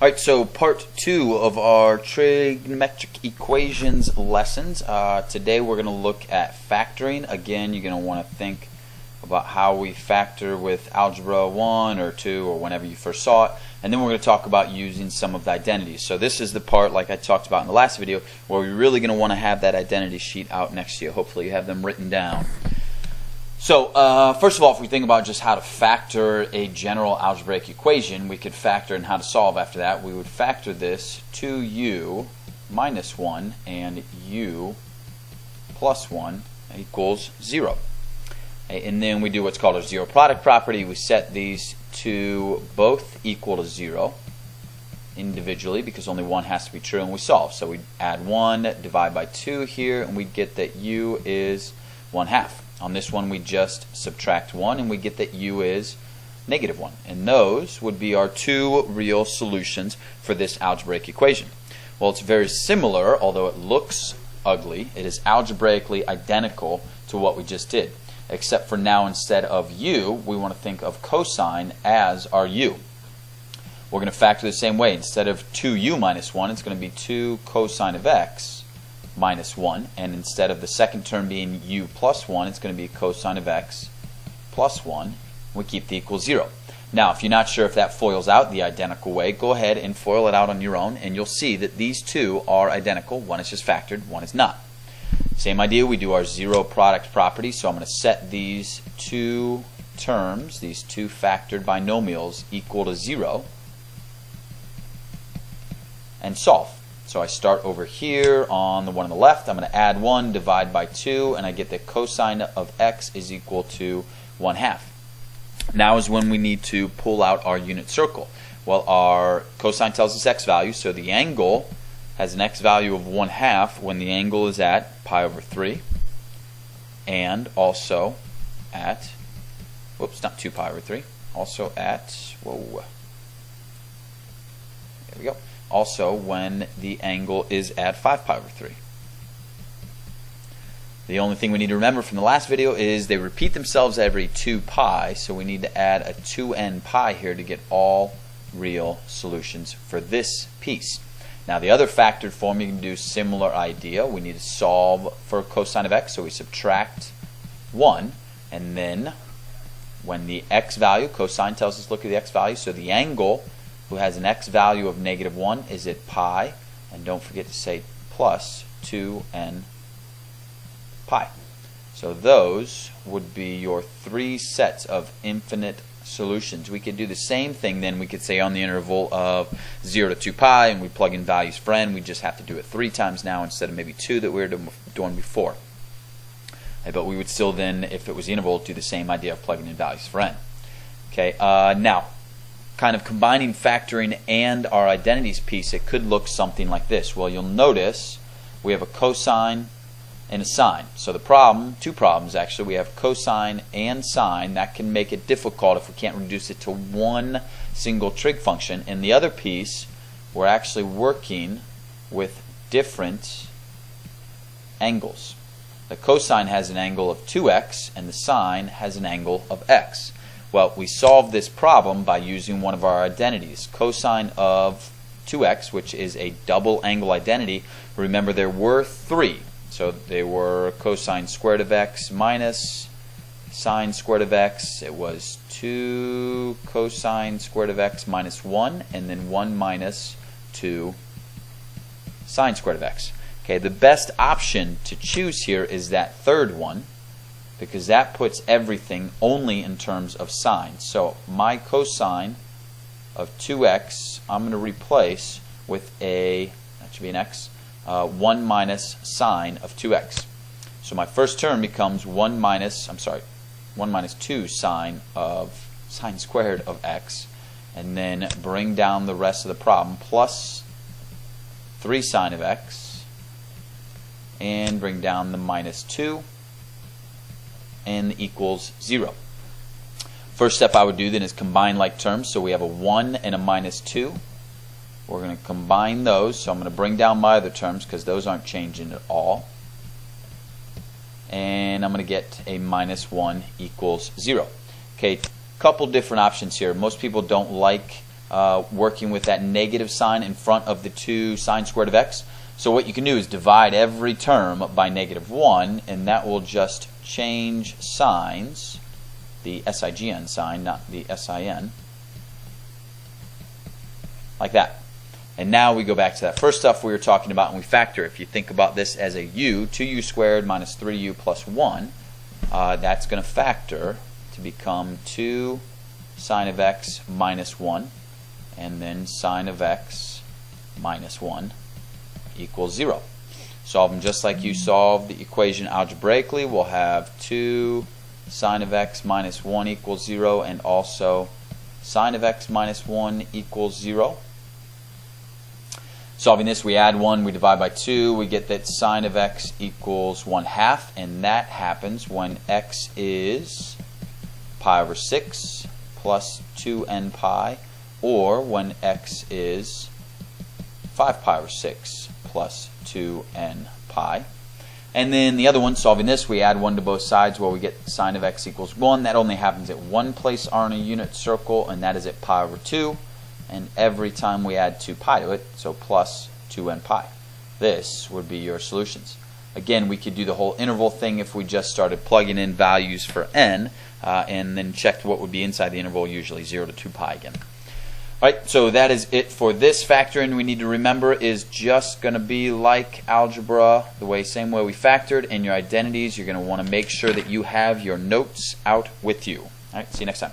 Alright, so part 2 of our trigonometric equations lessons. Today we're going to look at factoring. Again, you're going to want to think about how we factor with algebra 1 or 2 or whenever you first saw it. And then we're going to talk about using some of the identities. So this is the part, like I talked about in the last video, where we're really going to want to have that identity sheet out next to you. Hopefully you have them written down. So first of all, if we think about just how to factor a general algebraic equation, we could factor and how to solve after that. We would factor this 2u minus 1 and u plus 1 equals 0. And then we do what's called a zero product property. We set these to both equal to 0 individually because only one has to be true, and we solve. So we add 1, divide by 2 here, and we get that u is 1/2. On this one we just subtract 1 and we get that u is -1. And those would be our two real solutions for this algebraic equation. Well, it's very similar, although it looks ugly. It is algebraically identical to what we just did, except for now instead of u, we want to think of cosine as our u. We're going to factor the same way. Instead of 2u minus 1, it's going to be 2 cosine of x minus 1, and instead of the second term being u plus 1, it's going to be cosine of x plus 1. We keep the equal 0. Now, if you're not sure if that foils out the identical way, go ahead and foil it out on your own, and you'll see that these two are identical. One is just factored, one is not. Same idea, we do our zero product property, so I'm going to set these two terms, these two factored binomials, equal to 0, and solve. So I start over here on the one on the left. I'm going to add 1, divide by 2, and I get that cosine of x is equal to 1/2. Now is when we need to pull out our unit circle. Well, our cosine tells us x value, so the angle has an x value of 1/2 when the angle is at pi over 3, and also at, whoops, not 2 pi over 3, also at, whoa, there we go. Also when the angle is at 5 pi over 3. The only thing we need to remember from the last video is they repeat themselves every 2 pi, so we need to add a 2n pi here to get all real solutions for this piece. Now the other factored form, you can do similar idea. We need to solve for cosine of x, so we subtract 1, and then when the x value, cosine tells us look at the x value, so the angle who has an x value of -1 is at pi, and don't forget to say plus 2n pi. So those would be your 3 sets of infinite solutions. We could do the same thing then. We could say on the interval of 0 to 2 pi, and we plug in values for n. We just have to do it 3 times now instead of maybe 2 that we were doing before. But we would still then, if it was the interval, do the same idea of plugging in values for n. Okay, now kind of combining factoring and our identities piece, it could look something like this. Well, you'll notice we have a cosine and a sine. So the problem, two problems actually, we have cosine and sine. That can make it difficult if we can't reduce it to one single trig function. And the other piece, we're actually working with different angles. The cosine has an angle of 2x and the sine has an angle of x. Well, we solve this problem by using one of our identities. Cosine of 2x, which is a double angle identity. Remember, there were 3. So they were cosine squared of x minus sine squared of x. It was 2 cosine squared of x minus 1, and then 1 minus 2 sine squared of x. Okay, the best option to choose here is that third one, because that puts everything only in terms of sine. So my cosine of 2x, I'm going to replace with a, that should be an x, 1 minus sine of 2x. So my first term becomes 1 minus 2 sine squared of x, and then bring down the rest of the problem, plus 3 sine of x, and bring down the minus 2, and equals 0. First step I would do then is combine like terms. So we have a 1 and a minus 2. We're going to combine those. So I'm going to bring down my other terms because those aren't changing at all. And I'm going to get a minus 1 equals 0. Okay, couple different options here. Most people don't like working with that negative sign in front of the 2 sine squared of x. So what you can do is divide every term by -1, and that will just change signs, the SIGN sign, not the SIN, like that. And now we go back to that first stuff we were talking about, and we factor. If you think about this as a u, 2u squared minus 3u plus 1, that's going to factor to become 2 sine of x minus 1, and then sine of x minus 1 equals 0. Solve them just like you solve the equation algebraically. We'll have 2 sine of x minus 1 equals 0, and also sine of x minus 1 equals 0. Solving this, we add 1, we divide by 2, we get that sine of x equals 1/2, and that happens when x is pi over 6 plus 2n pi, or when x is 5 pi over 6 plus 2n pi. And then the other one, solving this, we add 1 to both sides, where we get sine of x equals 1. That only happens at one place on a unit circle, and that is at pi over 2. And every time we add 2 pi to it, so plus 2n pi. This would be your solutions. Again, we could do the whole interval thing if we just started plugging in values for n, and then checked what would be inside the interval, usually 0 to 2 pi again. Alright, so that is it for this. Factoring, we need to remember, is just going to be like algebra, same way we factored, and your identities, you're going to want to make sure that you have your notes out with you. Alright, see you next time.